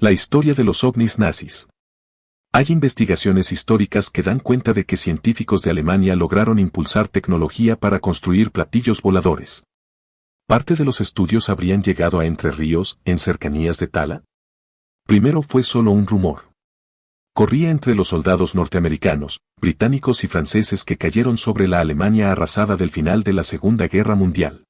La historia de los ovnis nazis. Hay investigaciones históricas que dan cuenta de que científicos de Alemania lograron impulsar tecnología para construir platillos voladores. ¿Parte de los estudios habrían llegado a Entre Ríos, en cercanías de Tala? Primero fue solo un rumor. Corría entre los soldados norteamericanos, británicos y franceses que cayeron sobre la Alemania arrasada del final de la Segunda Guerra Mundial.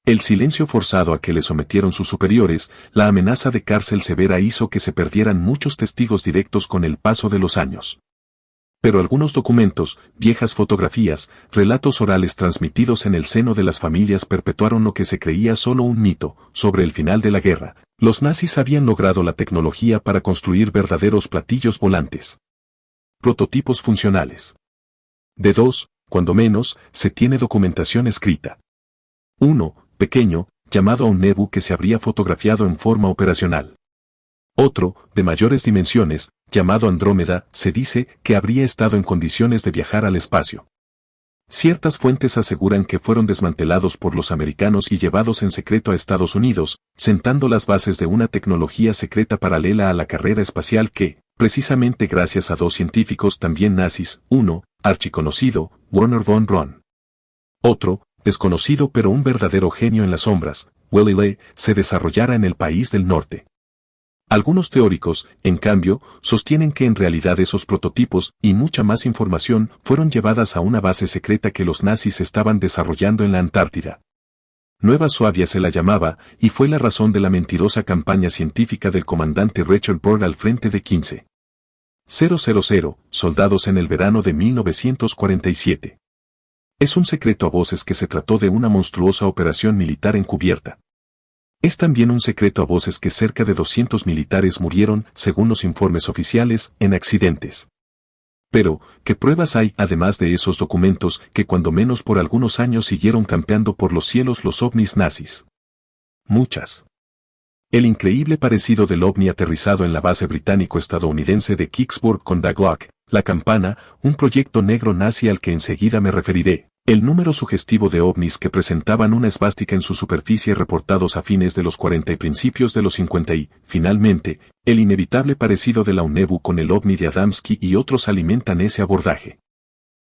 El silencio forzado a que le sometieron sus superiores, la amenaza de cárcel severa hizo que se perdieran muchos testigos directos con el paso de los años. Pero algunos documentos, viejas fotografías, relatos orales transmitidos en el seno de las familias perpetuaron lo que se creía solo un mito. Sobre el final de la guerra, los nazis habían logrado la tecnología para construir verdaderos platillos volantes. Prototipos funcionales. De dos, cuando menos, se tiene documentación escrita. Uno, pequeño, llamado Onnebu, que se habría fotografiado en forma operacional. Otro, de mayores dimensiones, llamado Andrómeda, se dice que habría estado en condiciones de viajar al espacio. Ciertas fuentes aseguran que fueron desmantelados por los americanos y llevados en secreto a Estados Unidos, sentando las bases de una tecnología secreta paralela a la carrera espacial que, precisamente gracias a dos científicos también nazis, uno, archiconocido, Werner von Braun. Otro, desconocido pero un verdadero genio en las sombras, Willy Lee, se desarrollara en el país del norte. Algunos teóricos, en cambio, sostienen que en realidad esos prototipos y mucha más información fueron llevadas a una base secreta que los nazis estaban desarrollando en la Antártida. Nueva Suabia se la llamaba, y fue la razón de la mentirosa campaña científica del comandante Richard Byrd al frente de 15,000 soldados en el verano de 1947. Es un secreto a voces que se trató de una monstruosa operación militar encubierta. Es también un secreto a voces que cerca de 200 militares murieron, según los informes oficiales, en accidentes. Pero, ¿qué pruebas hay además de esos documentos que cuando menos por algunos años siguieron campeando por los cielos los ovnis nazis? Muchas. El increíble parecido del ovni aterrizado en la base británico-estadounidense de Kicksburg con The Glock, la campana, un proyecto negro nazi al que enseguida me referiré. El número sugestivo de ovnis que presentaban una esvástica en su superficie reportados a fines de los 40 y principios de los 50 y, finalmente, el inevitable parecido de la Onnebu con el ovni de Adamski y otros alimentan ese abordaje.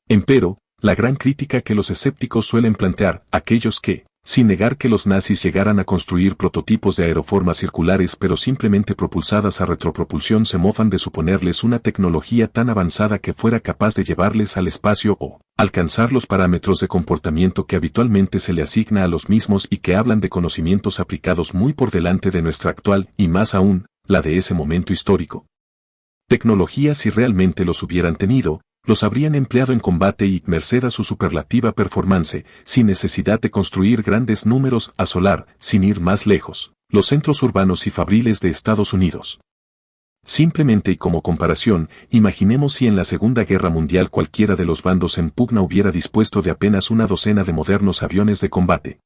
Empero, la gran crítica que los escépticos suelen plantear, aquellos que, sin negar que los nazis llegaran a construir prototipos de aeroformas circulares pero simplemente propulsadas a retropropulsión, se mofan de suponerles una tecnología tan avanzada que fuera capaz de llevarles al espacio o alcanzar los parámetros de comportamiento que habitualmente se le asigna a los mismos y que hablan de conocimientos aplicados muy por delante de nuestra actual y más aún, la de ese momento histórico. Tecnología si realmente los hubieran tenido, los habrían empleado en combate y, merced a su superlativa performance, sin necesidad de construir grandes números, asolar, sin ir más lejos, los centros urbanos y fabriles de Estados Unidos. Simplemente y como comparación, imaginemos si en la Segunda Guerra Mundial cualquiera de los bandos en pugna hubiera dispuesto de apenas una docena de modernos aviones de combate.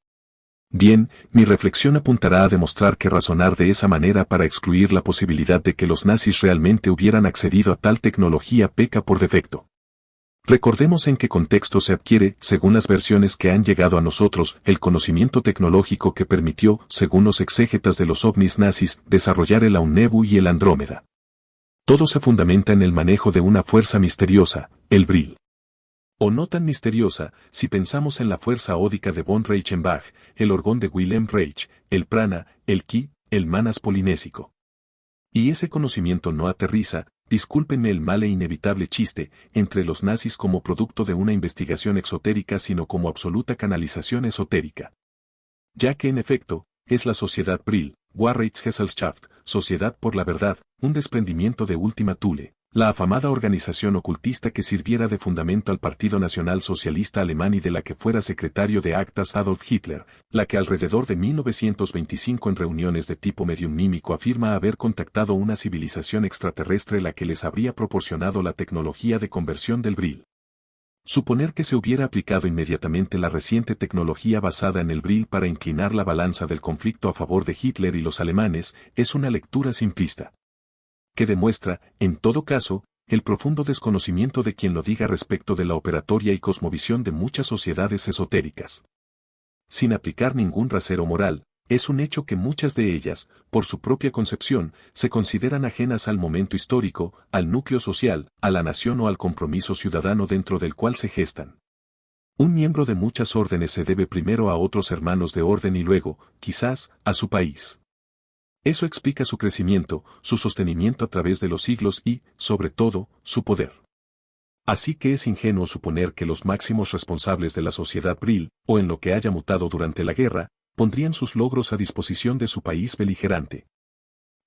Bien, mi reflexión apuntará a demostrar que razonar de esa manera para excluir la posibilidad de que los nazis realmente hubieran accedido a tal tecnología peca por defecto. Recordemos en qué contexto se adquiere, según las versiones que han llegado a nosotros, el conocimiento tecnológico que permitió, según los exégetas de los ovnis nazis, desarrollar el Onnebu y el Andrómeda. Todo se fundamenta en el manejo de una fuerza misteriosa, el Vril. O no tan misteriosa, si pensamos en la fuerza ódica de von Reichenbach, el orgón de Wilhelm Reich, el prana, el ki, el manas polinésico. Y ese conocimiento no aterriza, discúlpenme el mal e inevitable chiste, entre los nazis como producto de una investigación exotérica sino como absoluta canalización esotérica. Ya que en efecto, es la sociedad Brill, Wahrheitsgesellschaft, Sociedad por la Verdad, un desprendimiento de Ultima Thule, la afamada organización ocultista que sirviera de fundamento al Partido Nacional Socialista Alemán y de la que fuera secretario de actas Adolf Hitler, la que alrededor de 1925 en reuniones de tipo mediumnímico afirma haber contactado una civilización extraterrestre la que les habría proporcionado la tecnología de conversión del Brill. Suponer que se hubiera aplicado inmediatamente la reciente tecnología basada en el Brill para inclinar la balanza del conflicto a favor de Hitler y los alemanes es una lectura simplista, que demuestra, en todo caso, el profundo desconocimiento de quien lo diga respecto de la operatoria y cosmovisión de muchas sociedades esotéricas. Sin aplicar ningún rasero moral, Es un hecho que muchas de ellas, por su propia concepción, se consideran ajenas al momento histórico, al núcleo social, a la nación o al compromiso ciudadano dentro del cual se gestan. Un miembro de muchas órdenes se debe primero a otros hermanos de orden y luego, quizás, a su país. Eso explica su crecimiento, su sostenimiento a través de los siglos y, sobre todo, su poder. Así que es ingenuo suponer que los máximos responsables de la sociedad Bril, o en lo que haya mutado durante la guerra, pondrían sus logros a disposición de su país beligerante.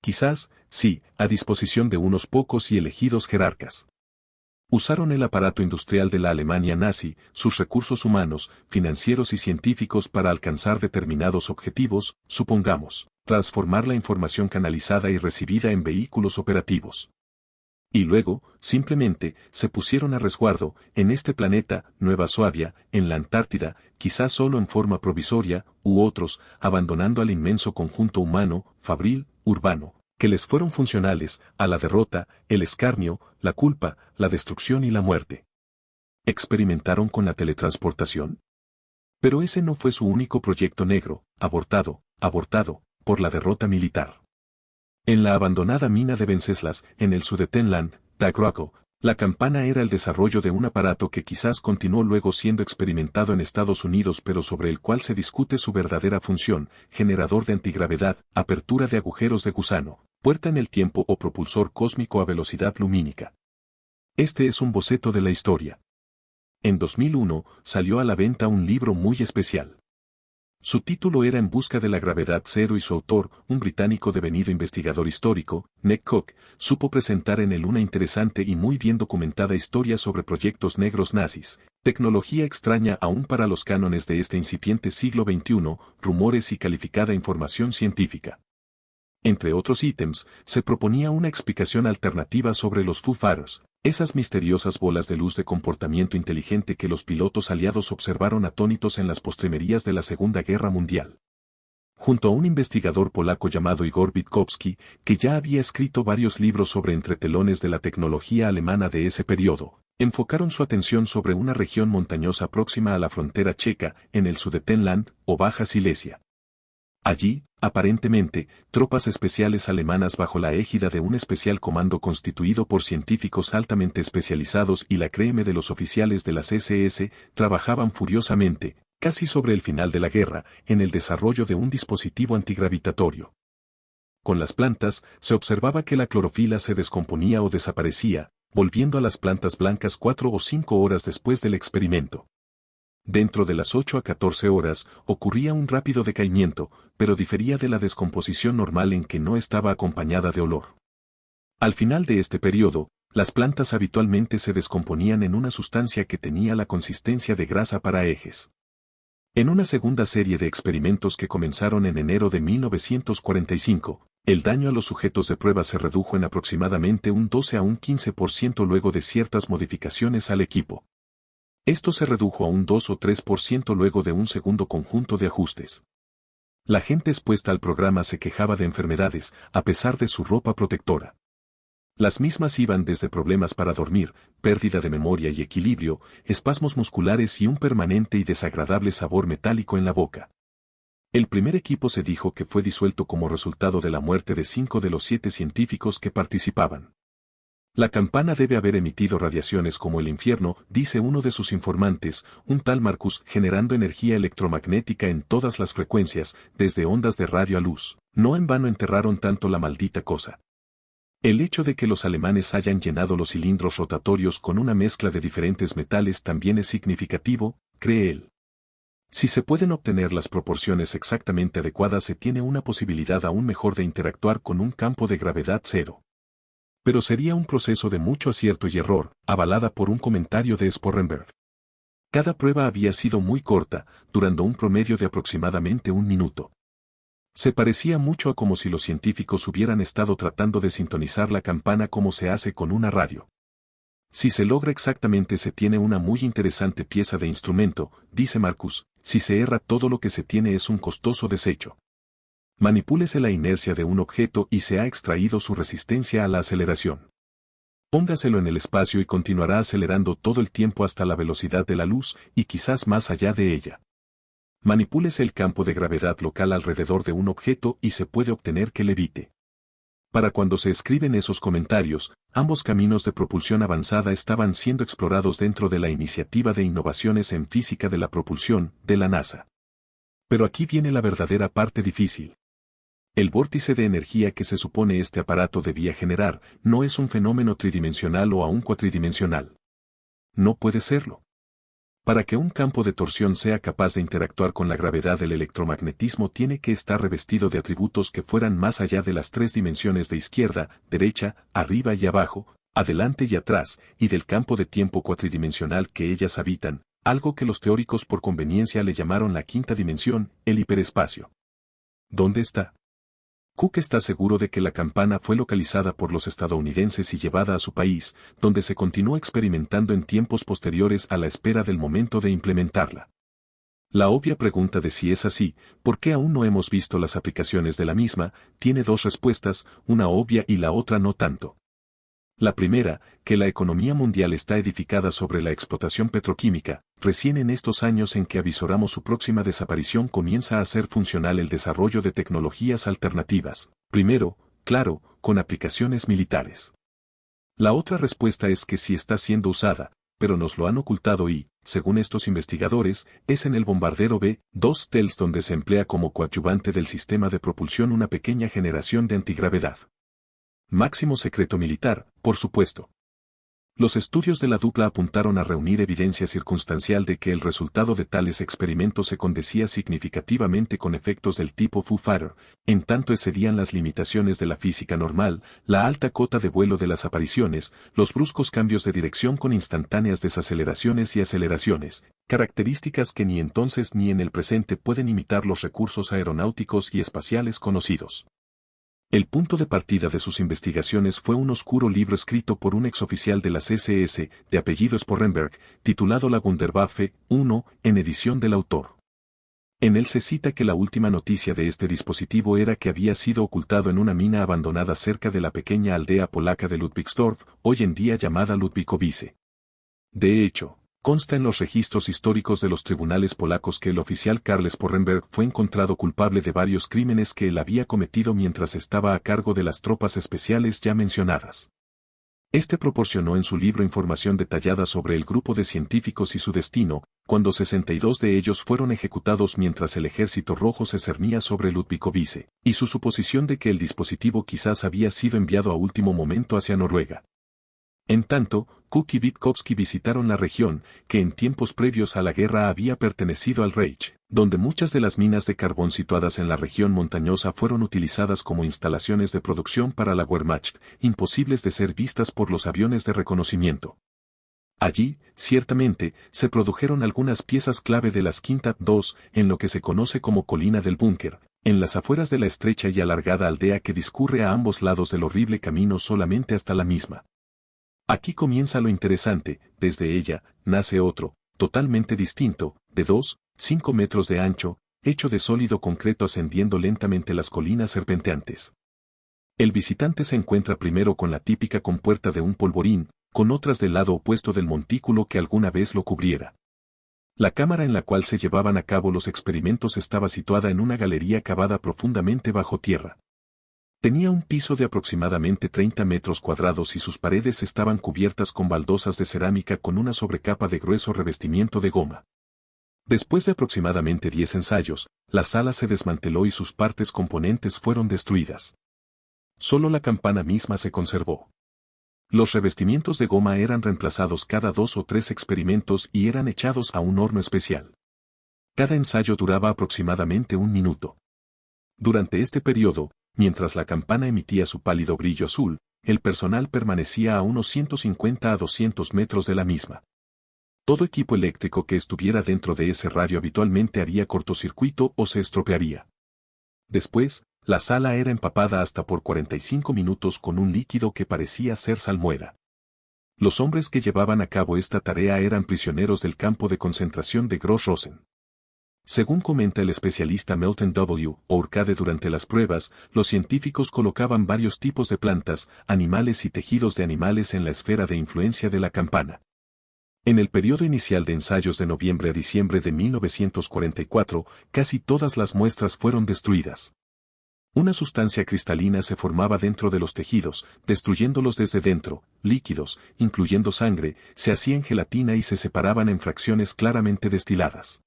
Quizás, sí, a disposición de unos pocos y elegidos jerarcas. Usaron el aparato industrial de la Alemania nazi, sus recursos humanos, financieros y científicos para alcanzar determinados objetivos, supongamos, transformar la información canalizada y recibida en vehículos operativos. Y luego, simplemente, se pusieron a resguardo, en este planeta, Nueva Suabia, en la Antártida, quizás solo en forma provisoria, u otros, abandonando al inmenso conjunto humano, fabril, urbano, que les fueron funcionales, a la derrota, el escarnio, la culpa, la destrucción y la muerte. ¿Experimentaron con la teletransportación? Pero ese no fue su único proyecto negro, abortado, por la derrota militar. En la abandonada mina de Venceslas, en el Sudetenland, Tagraco, la campana era el desarrollo de un aparato que quizás continuó luego siendo experimentado en Estados Unidos pero sobre el cual se discute su verdadera función, generador de antigravedad, apertura de agujeros de gusano, puerta en el tiempo o propulsor cósmico a velocidad lumínica. Este es un boceto de la historia. En 2001, salió a la venta un libro muy especial. Su título era En busca de la gravedad cero y su autor, un británico devenido investigador histórico, Nick Cook, supo presentar en él una interesante y muy bien documentada historia sobre proyectos negros nazis, tecnología extraña aún para los cánones de este incipiente siglo XXI, rumores y calificada información científica. Entre otros ítems, se proponía una explicación alternativa sobre los Foo Fighters, esas misteriosas bolas de luz de comportamiento inteligente que los pilotos aliados observaron atónitos en las postrimerías de la Segunda Guerra Mundial. Junto a un investigador polaco llamado Igor Witkowski, que ya había escrito varios libros sobre entretelones de la tecnología alemana de ese periodo, enfocaron su atención sobre una región montañosa próxima a la frontera checa, en el Sudetenland, o Baja Silesia. Allí, aparentemente, tropas especiales alemanas bajo la égida de un especial comando constituido por científicos altamente especializados y la creme de los oficiales de las SS, trabajaban furiosamente, casi sobre el final de la guerra, en el desarrollo de un dispositivo antigravitatorio. Con las plantas, se observaba que la clorofila se descomponía o desaparecía, volviendo a las plantas blancas 4 o 5 horas después del experimento. Dentro de las 8 a 14 horas, ocurría un rápido decaimiento, pero difería de la descomposición normal en que no estaba acompañada de olor. Al final de este periodo, las plantas habitualmente se descomponían en una sustancia que tenía la consistencia de grasa para ejes. En una segunda serie de experimentos que comenzaron en enero de 1945, el daño a los sujetos de prueba se redujo en aproximadamente un 12 a un 15% luego de ciertas modificaciones al equipo. Esto se redujo a un 2 o 3% luego de un segundo conjunto de ajustes. La gente expuesta al programa se quejaba de enfermedades, a pesar de su ropa protectora. Las mismas iban desde problemas para dormir, pérdida de memoria y equilibrio, espasmos musculares y un permanente y desagradable sabor metálico en la boca. El primer equipo se dijo que fue disuelto como resultado de la muerte de 5 de los 7 científicos que participaban. La campana debe haber emitido radiaciones como el infierno, dice uno de sus informantes, un tal Marcus, generando energía electromagnética en todas las frecuencias, desde ondas de radio a luz. No en vano enterraron tanto la maldita cosa. El hecho de que los alemanes hayan llenado los cilindros rotatorios con una mezcla de diferentes metales también es significativo, cree él. Si se pueden obtener las proporciones exactamente adecuadas, se tiene una posibilidad aún mejor de interactuar con un campo de gravedad cero. Pero sería un proceso de mucho acierto y error, avalada por un comentario de Sporrenberg. Cada prueba había sido muy corta, durando un promedio de aproximadamente un minuto. Se parecía mucho a como si los científicos hubieran estado tratando de sintonizar la campana como se hace con una radio. Si se logra exactamente se tiene una muy interesante pieza de instrumento, dice Marcus, si se erra todo lo que se tiene es un costoso desecho. Manipúlese la inercia de un objeto y se ha extraído su resistencia a la aceleración. Póngaselo en el espacio y continuará acelerando todo el tiempo hasta la velocidad de la luz y quizás más allá de ella. Manipúlese el campo de gravedad local alrededor de un objeto y se puede obtener que levite. Para cuando se escriben esos comentarios, ambos caminos de propulsión avanzada estaban siendo explorados dentro de la Iniciativa de Innovaciones en Física de la Propulsión, de la NASA. Pero aquí viene la verdadera parte difícil. El vórtice de energía que se supone este aparato debía generar no es un fenómeno tridimensional o aún cuatridimensional. No puede serlo. Para que un campo de torsión sea capaz de interactuar con la gravedad del electromagnetismo tiene que estar revestido de atributos que fueran más allá de las tres dimensiones de izquierda, derecha, arriba y abajo, adelante y atrás, y del campo de tiempo cuatridimensional que ellas habitan, algo que los teóricos por conveniencia le llamaron la quinta dimensión, el hiperespacio. ¿Dónde está? Cook está seguro de que la campana fue localizada por los estadounidenses y llevada a su país, donde se continuó experimentando en tiempos posteriores a la espera del momento de implementarla. La obvia pregunta de si es así, ¿por qué aún no hemos visto las aplicaciones de la misma?, tiene dos respuestas, una obvia y la otra no tanto. La primera, que la economía mundial está edificada sobre la explotación petroquímica, recién en estos años en que avisoramos su próxima desaparición comienza a hacer funcional el desarrollo de tecnologías alternativas, primero, claro, con aplicaciones militares. La otra respuesta es que sí está siendo usada, pero nos lo han ocultado y, según estos investigadores, es en el bombardero B-2 Stealth donde se emplea como coadyuvante del sistema de propulsión una pequeña generación de antigravedad. Máximo secreto militar, por supuesto. Los estudios de la dupla apuntaron a reunir evidencia circunstancial de que el resultado de tales experimentos se condecía significativamente con efectos del tipo Foo Fighter, en tanto excedían las limitaciones de la física normal, la alta cota de vuelo de las apariciones, los bruscos cambios de dirección con instantáneas desaceleraciones y aceleraciones, características que ni entonces ni en el presente pueden imitar los recursos aeronáuticos y espaciales conocidos. El punto de partida de sus investigaciones fue un oscuro libro escrito por un exoficial de las SS, de apellido Sporrenberg, titulado La Wunderwaffe 1, en edición del autor. En él se cita que la última noticia de este dispositivo era que había sido ocultado en una mina abandonada cerca de la pequeña aldea polaca de Ludwigsdorf, hoy en día llamada Ludwikowice. De hecho, consta en los registros históricos de los tribunales polacos que el oficial Karl Sporrenberg fue encontrado culpable de varios crímenes que él había cometido mientras estaba a cargo de las tropas especiales ya mencionadas. Este proporcionó en su libro información detallada sobre el grupo de científicos y su destino, cuando 62 de ellos fueron ejecutados mientras el Ejército Rojo se cernía sobre Ludwikowice, y su suposición de que el dispositivo quizás había sido enviado a último momento hacia Noruega. En tanto, Cook y Witkowski visitaron la región, que en tiempos previos a la guerra había pertenecido al Reich, donde muchas de las minas de carbón situadas en la región montañosa fueron utilizadas como instalaciones de producción para la Wehrmacht, imposibles de ser vistas por los aviones de reconocimiento. Allí, ciertamente, se produjeron algunas piezas clave de las Quinta II, en lo que se conoce como Colina del Búnker, en las afueras de la estrecha y alargada aldea que discurre a ambos lados del horrible camino solamente hasta la misma. Aquí comienza lo interesante, desde ella, nace otro, totalmente distinto, de 5 metros de ancho, hecho de sólido concreto ascendiendo lentamente las colinas serpenteantes. El visitante se encuentra primero con la típica compuerta de un polvorín, con otras del lado opuesto del montículo que alguna vez lo cubriera. La cámara en la cual se llevaban a cabo los experimentos estaba situada en una galería cavada profundamente bajo tierra. Tenía un piso de aproximadamente 30 metros cuadrados y sus paredes estaban cubiertas con baldosas de cerámica con una sobrecapa de grueso revestimiento de goma. Después de aproximadamente 10 ensayos, la sala se desmanteló y sus partes componentes fueron destruidas. Solo la campana misma se conservó. Los revestimientos de goma eran reemplazados cada 2 o 3 experimentos y eran echados a un horno especial. Cada ensayo duraba aproximadamente 1 minuto. Durante este periodo, mientras la campana emitía su pálido brillo azul, el personal permanecía a unos 150 a 200 metros de la misma. Todo equipo eléctrico que estuviera dentro de ese radio habitualmente haría cortocircuito o se estropearía. Después, la sala era empapada hasta por 45 minutos con un líquido que parecía ser salmuera. Los hombres que llevaban a cabo esta tarea eran prisioneros del campo de concentración de Gross-Rosen. Según comenta el especialista Melton W. O'Urcade, durante las pruebas, los científicos colocaban varios tipos de plantas, animales y tejidos de animales en la esfera de influencia de la campana. En el periodo inicial de ensayos de noviembre a diciembre de 1944, casi todas las muestras fueron destruidas. Una sustancia cristalina se formaba dentro de los tejidos, destruyéndolos desde dentro, líquidos, incluyendo sangre, se hacían gelatina y se separaban en fracciones claramente destiladas.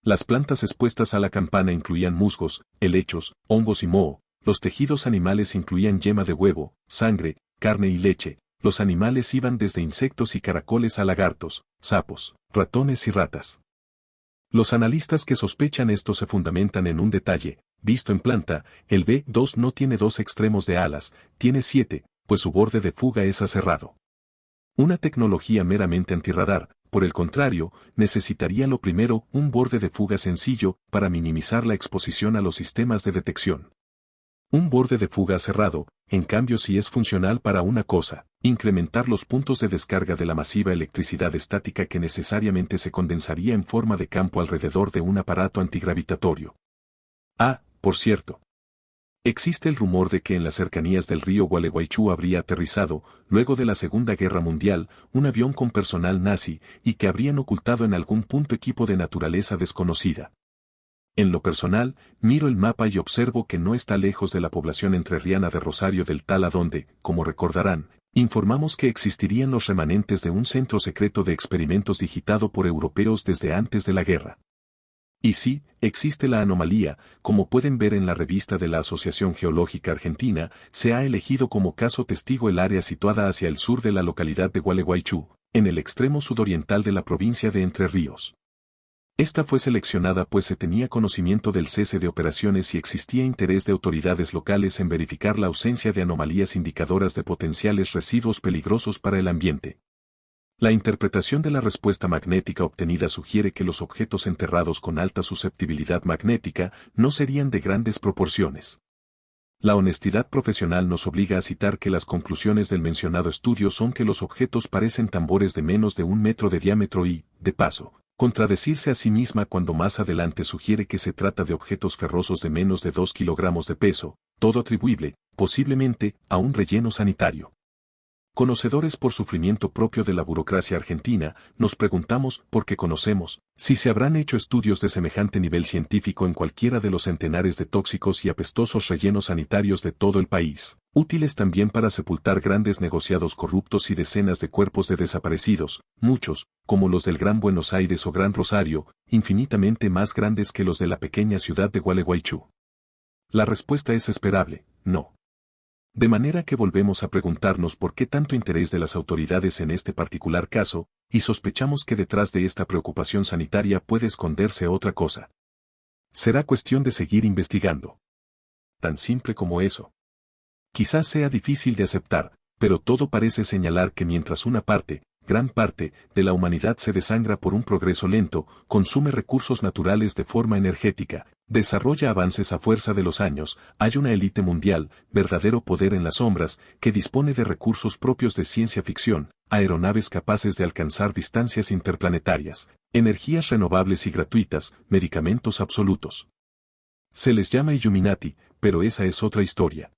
Las plantas expuestas a la campana incluían musgos, helechos, hongos y moho, los tejidos animales incluían yema de huevo, sangre, carne y leche, los animales iban desde insectos y caracoles a lagartos, sapos, ratones y ratas. Los analistas que sospechan esto se fundamentan en un detalle: visto en planta, el B-2 no tiene dos extremos de alas, tiene 7, pues su borde de fuga es aserrado. Una tecnología meramente antirradar, por el contrario, necesitaría lo primero un borde de fuga sencillo para minimizar la exposición a los sistemas de detección. Un borde de fuga aserrado, en cambio, sí es funcional para una cosa: incrementar los puntos de descarga de la masiva electricidad estática que necesariamente se condensaría en forma de campo alrededor de un aparato antigravitatorio. Ah, por cierto. Existe el rumor de que en las cercanías del río Gualeguaychú habría aterrizado, luego de la Segunda Guerra Mundial, un avión con personal nazi, y que habrían ocultado en algún punto equipo de naturaleza desconocida. En lo personal, miro el mapa y observo que no está lejos de la población entrerriana de Rosario del Tala, donde, como recordarán, informamos que existirían los remanentes de un centro secreto de experimentos digitado por europeos desde antes de la guerra. Y sí, existe la anomalía. Como pueden ver en la revista de la Asociación Geológica Argentina, se ha elegido como caso testigo el área situada hacia el sur de la localidad de Gualeguaychú, en el extremo sudoriental de la provincia de Entre Ríos. Esta fue seleccionada pues se tenía conocimiento del cese de operaciones y existía interés de autoridades locales en verificar la ausencia de anomalías indicadoras de potenciales residuos peligrosos para el ambiente. La interpretación de la respuesta magnética obtenida sugiere que los objetos enterrados con alta susceptibilidad magnética no serían de grandes proporciones. La honestidad profesional nos obliga a citar que las conclusiones del mencionado estudio son que los objetos parecen tambores de menos de 1 metro de diámetro y, de paso, contradecirse a sí misma cuando más adelante sugiere que se trata de objetos ferrosos de menos de 2 kilogramos de peso, todo atribuible, posiblemente, a un relleno sanitario. Conocedores por sufrimiento propio de la burocracia argentina, nos preguntamos, porque conocemos, si se habrán hecho estudios de semejante nivel científico en cualquiera de los centenares de tóxicos y apestosos rellenos sanitarios de todo el país, útiles también para sepultar grandes negociados corruptos y decenas de cuerpos de desaparecidos, muchos, como los del Gran Buenos Aires o Gran Rosario, infinitamente más grandes que los de la pequeña ciudad de Gualeguaychú. La respuesta es esperable: no. De manera que volvemos a preguntarnos por qué tanto interés de las autoridades en este particular caso, y sospechamos que detrás de esta preocupación sanitaria puede esconderse otra cosa. Será cuestión de seguir investigando. Tan simple como eso. Quizás sea difícil de aceptar, pero todo parece señalar que mientras una parte, gran parte, de la humanidad se desangra por un progreso lento, consume recursos naturales de forma energética, desarrolla avances a fuerza de los años, hay una élite mundial, verdadero poder en las sombras, que dispone de recursos propios de ciencia ficción, aeronaves capaces de alcanzar distancias interplanetarias, energías renovables y gratuitas, medicamentos absolutos. Se les llama Illuminati, pero esa es otra historia.